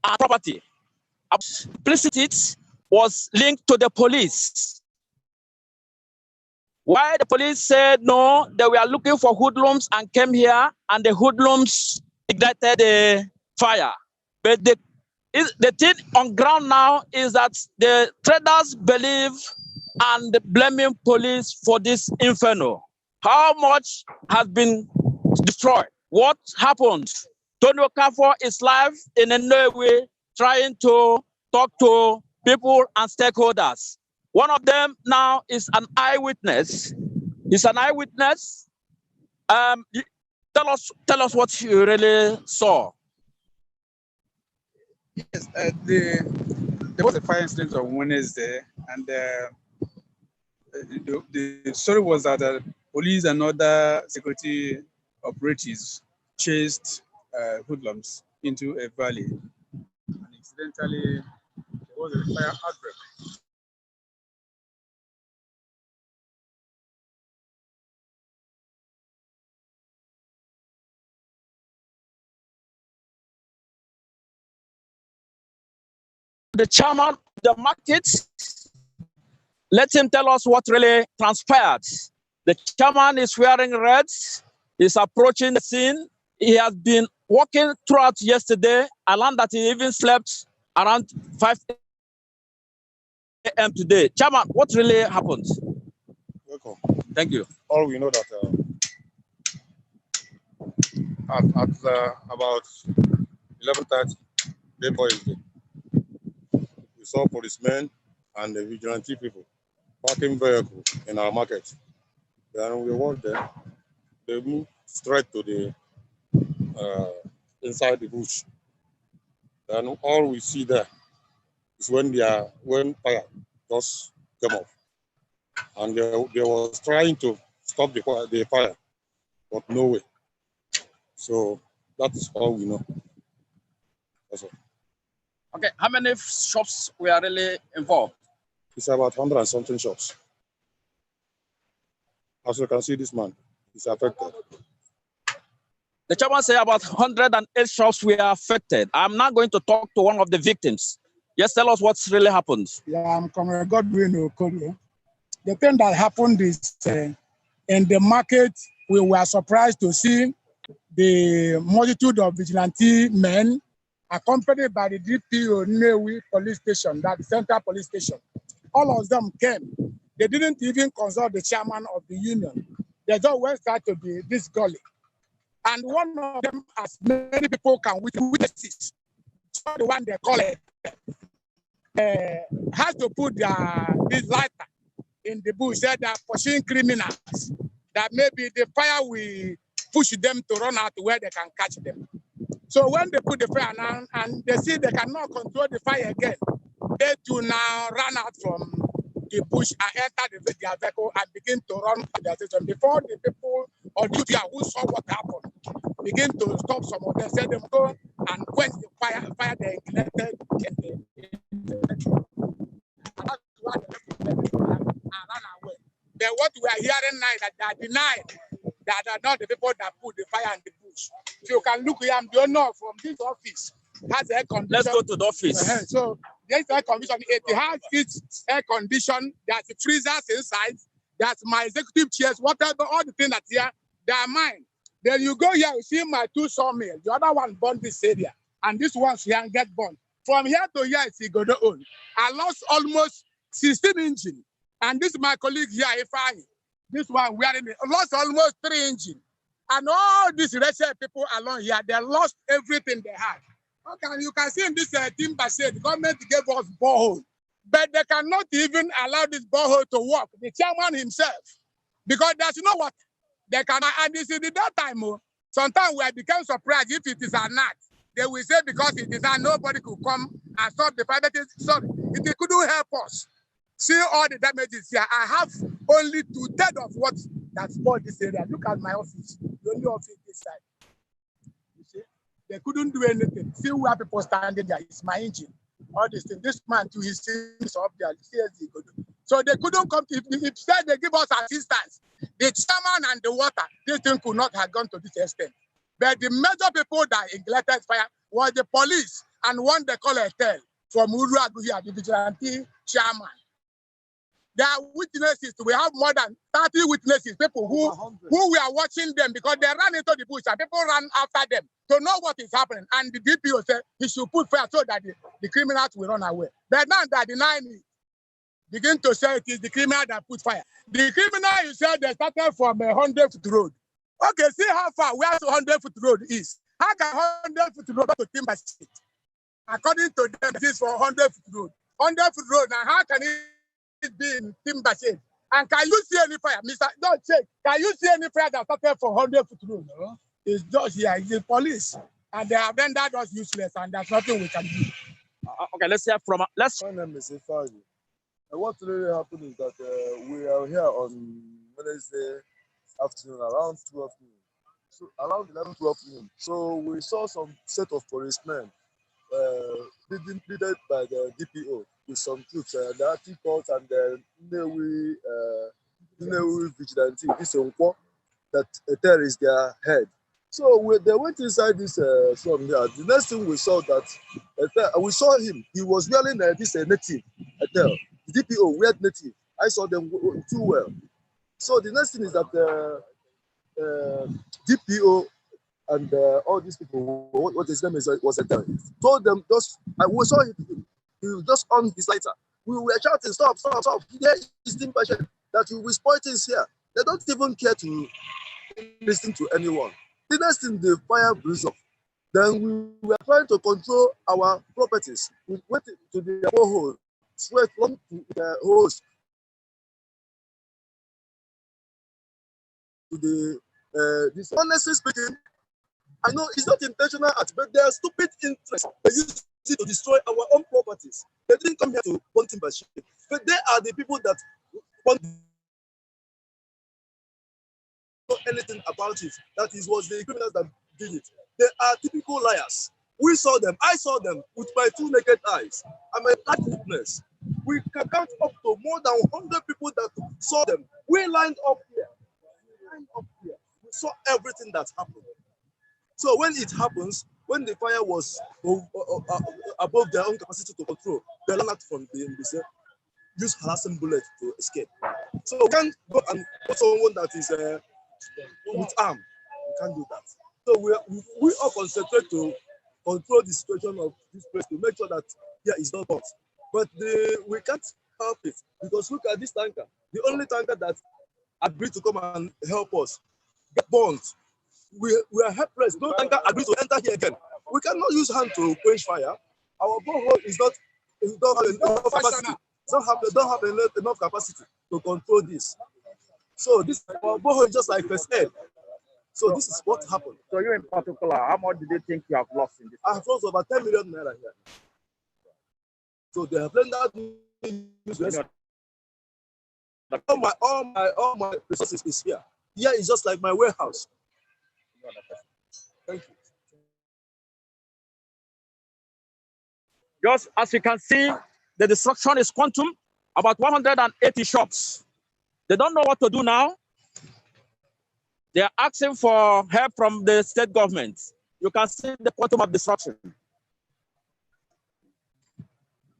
and property. Implicit was linked to the police. Why the police said no, they were looking for hoodlums and came here, and the hoodlums ignited the fire. But the thing on ground now is that the traders believe and blaming police for this inferno. How much has been destroyed? What happened? Tony Okafor is live in Nnewi trying to talk to people and stakeholders. One of them now is an eyewitness. He's an eyewitness. Tell us what you really saw. Yes, there was a fire incident on Wednesday, and the story was that police and other security operatives chased hoodlums into a valley, and incidentally, there was a fire outbreak. The chairman of the market, let him tell us what really transpired. The chairman is wearing red. He's approaching the scene. He has been walking throughout yesterday. I learned that he even slept around 5 a.m. today. Chairman, what really happened? Welcome. Thank you. All we know that at about 11:30, the boy is dead. We saw policemen and the vigilante people parking vehicle in our market. Then we walked there. They moved straight to the inside the bush. And all we see there is when fire just came off, and they was trying to stop the fire, but no way. So that's all we know. That's all. Okay, how many shops were really involved? It's about 100 and something shops. As you can see, this man is affected. The chairman said about 108 shops were affected. I'm now going to talk to one of the victims. Yes, tell us what's really happened. Yeah, I'm Comrade Godwin Okorie. The thing that happened is in the market, we were surprised to see the multitude of vigilante men accompanied by the DPO Nnewi police station, that central police station. All of them came. They didn't even consult the chairman of the union. They just went straight to this gully. And one of them, as many people can witness, so the one they call it, has to put this lighter in the bush, said they're pursuing criminals, that maybe the fire will push them to run out to where they can catch them. So when they put the fire down and they see they cannot control the fire again, they too now run out from the bush and enter their vehicle and begin to run to their station. Before the people or duty who saw what happened begin to stop some of them, say them go and quench the fire they ignited in the and that's why they ran away. Then what we are hearing now is that they are denying that are not the people that put the fire in the bush. So you can look here, I'm the owner from this office. Has air condition. Let's go to the office. So there's air condition. It has its air condition. There's freezers inside. There's my executive chairs, whatever, all the things that here, they are mine. Then you go here, you see my two sawmills. The other one burned this area. And this one's here and get burned. From here to here, it's Igodo own. I lost almost 16 engines. And this is my colleague here, Ifeanyi. This one wearing it. Lost almost 3 engines. And all these racial people along here, they lost everything they had. Okay, you can see in this timber shade, the government gave us borehole, but they cannot even allow this borehole to work. The chairman himself, because there's no water. They can, and this is that time. Sometimes we become surprised if it is a not. They will say because it is not, nobody could come and stop the fire. Sorry, it couldn't help us. See all the damages here. I have only 2/3 of what that spoiled this area. Look at my office. The only office this side. You see, they couldn't do anything. See where people standing there. It's my engine. All this thing. This man too, his things up there. So they couldn't come. If said they give us assistance, the chairman and the water, this thing could not have gone to this extent. But the major people that ignited fire was the police and one they call a tell from Uruagu here, the vigilante chairman. There are witnesses. We have more than 30 witnesses, people who were watching them because they ran into the bush and people ran after them to know what is happening. And the DPO said he should put fire so that the criminals will run away. But now that denying it, begin to say it is the criminal that put fire. The criminal, you said, they started from a 100-foot road. Okay, see how far where the 100-foot road is. How can 100-foot road go to Timber Street? According to them, this is for 100-foot road. 100-foot road, now how can it be in Timber Street? And can you see any fire? Mr. Don't check. Can you see any fire that started for 100-foot road? No? It's just here, it's the police. And they have rendered us useless, and there's nothing we can do. Okay, let's hear from, My name is Ifeanyi. And what really happened is that we are here on Wednesday afternoon around 12 noon. So around 11, 12 noon. So we saw some set of policemen leaded by the DPO with some troops, the Articles and the Nnewi vigilante, this Unko, that there is their head. So they went inside this from here. The next thing we saw we saw him. He was wearing this native hotel. The DPO wearing native. I saw them too well. So the next thing is that DPO and all these people, what his name is, was told them just. We saw him. He just on his lighter. We were shouting, "Stop! Stop! Stop! Here is the patient that you will spoil things here." They don't even care to listen to anyone. The next thing, the fire blew up. Then we were trying to control our properties. We went to the borehole, straight long to the hose, to the this. Honestly speaking, I know it's not intentional, but they are stupid interests. They use it to destroy our own properties. They didn't come here to want timber ship, but they are the people that want to know anything about it. That was the criminals that did it. They are typical liars. We saw them. I saw them with my two naked eyes. I'm a black witness. We can count up to more than 100 people that saw them. We lined up here. We saw everything that happened. So when it happens, when the fire was above their own capacity to control, they ran out from the embassy, use harassing bullets to escape. So we can't go and put someone that is with arm. We can't do that. So we all concentrate to control the situation of this place to make sure that here is not hot. But we can't help it because look at this tanker. The only tanker that agreed to come and help us get burned. We are helpless. No tanker agreed to enter here again. We cannot use hand to quench fire. Our borehole don't have enough capacity. Don't have enough capacity to control this. So this our borehole is just like first aid. So this is what happened. So you in particular, how much did you think you have lost in this? I have lost over 10 million naira here. So they have rendered me useless. All my resources is here. Here is just like my warehouse. Thank you. Just as you can see, the destruction is quantum, about 180 shops. They don't know what to do now. They are asking for help from the state government. You can see the quantum of destruction.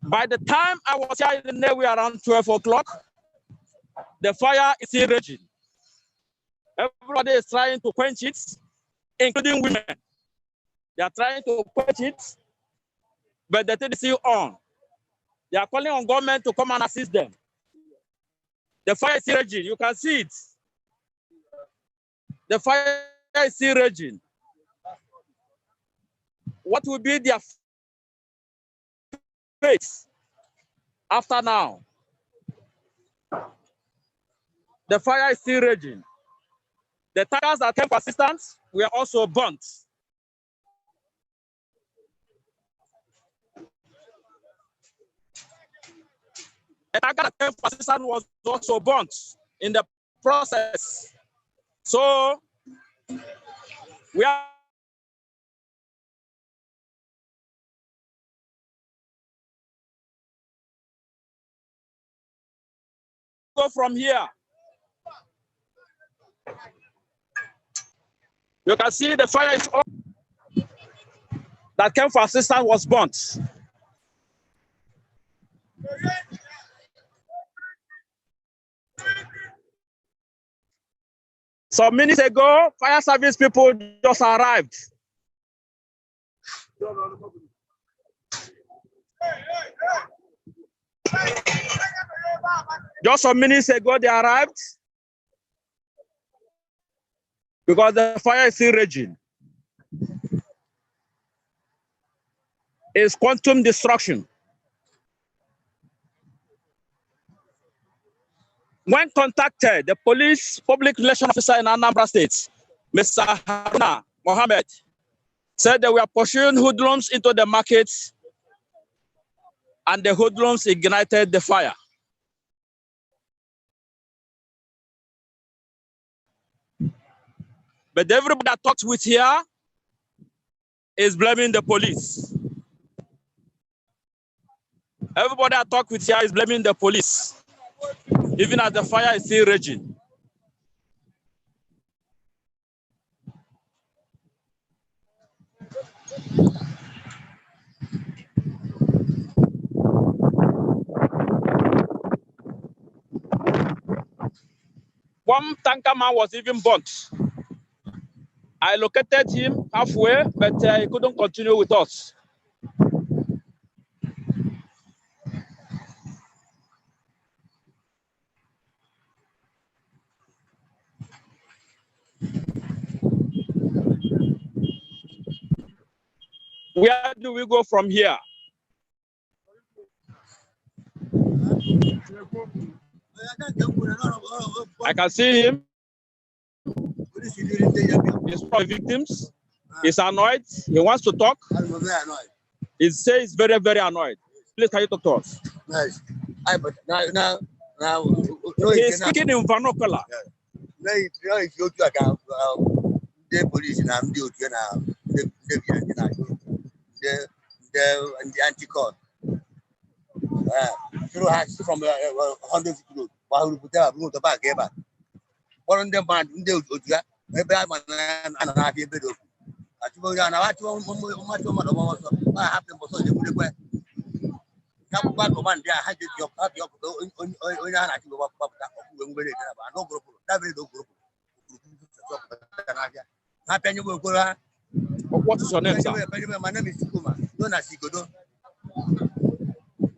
By the time I was here in Nnewi around 12 o'clock, the fire is still raging. Everybody is trying to quench it, including women. They are trying to quench it, but the thing is still on. They are calling on government to come and assist them. The fire is still raging. You can see it. The fire is still raging. What will be their fate after now? The fire is still raging. The tankers that came for assistance were also burnt. The tanker that came for assistance was also burnt in the process. So we are go from here. You can see the fire is on. that came for assistance was burnt. Some minutes ago, fire service people just arrived. Just some minutes ago, they arrived because the fire is still raging. It's quantum destruction. When contacted, the police public relations officer in Anambra State, Mr. Haruna Mohammed, said they were pursuing hoodlums into the market and the hoodlums ignited the fire. But everybody I talked with here is blaming the police. Everybody I talked with here is blaming the police, even as the fire is still raging. One tanker man was even burnt. I located him halfway, but he couldn't continue with us. Where do we go from here? I can see him. He's from victims. He's annoyed. He wants to talk. He says he's very, very annoyed. Please, can you talk to us? He's speaking in vernacular. The anti-court. From 100 kilos. While we put out the back, one of them band in the Utia, maybe I'm an happy bit of. I told you, I have to come back on Monday. I had your party of no group, that very group. What is your name, sir? My name is Kuma. Don't ask you.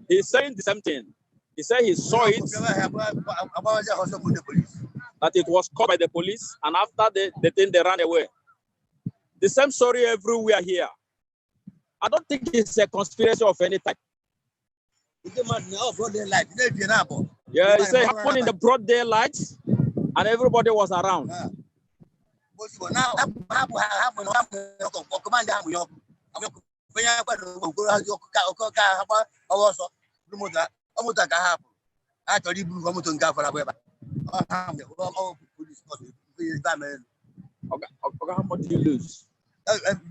He's saying the same thing. He said he saw it, that it was caught by the police, and after the thing, they ran away. The same story everywhere here. I don't think it's a conspiracy of any type. Yeah, he said it happened in the broad daylight, and everybody was around. Okay, how much did you lose?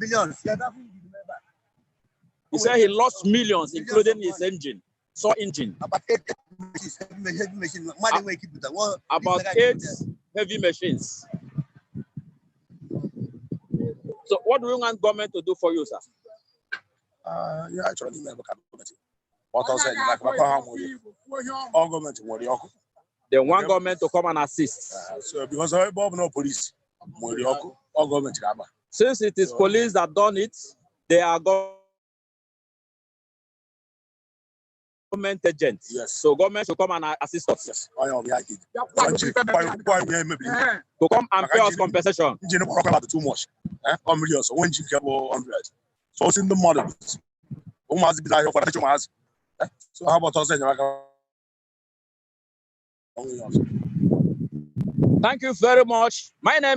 Billions. He said he lost millions, including his engine, engine. About 8 heavy machines. So what do you want government to do for you, sir? Yeah, actually, what I said, all government, they want government to come and assist. So because I have no police, all government. Since it is police that done it, they are government agents. Yes. So government should come and assist us. Yes. I am to come and pay us compensation. Too much. 1 million. So when you get 100. So it's in the models. So how about us? Thank you very much. My name